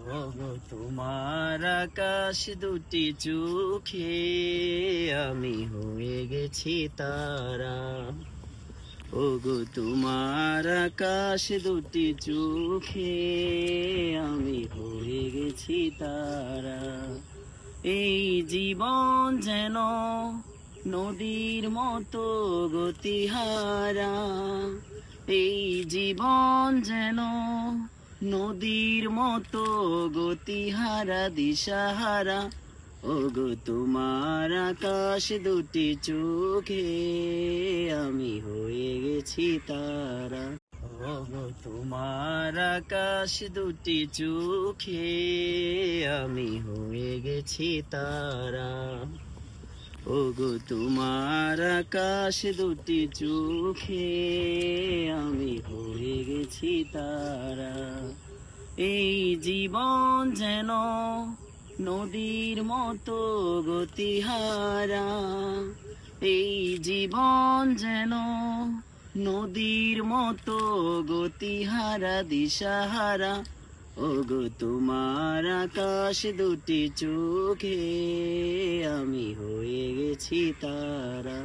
ওগো তোমার আকাশ দুটি চোখে আমি হয়ে গেছি তারা। ওগো তোমার আকাশ দুটি চোখে আমি হয়ে গেছি তারা। এই জীবন যেন নদীর মতো গতিহারা, এই জীবন যেন নদীর মতো গতিহারা দিশাহারা। ওগো তোমার আকাশ দুটি চোখে আমি হয়ে গেছি তারা। ওগো তোমার আকাশ দুটি চোখে আমি হয়ে গেছি তারা। ওগো তোমার আকাশ দুটি চোখে আমি হয়ে গেছি তারা। এই জীবন যেন নদীর মতো গতিহারা, এই জীবন যেন নদীর মতো গতিহারা দিশাহারা। ওগো তোমার আকাশ দুটি চোখে আমি হয়ে গেছি তারা।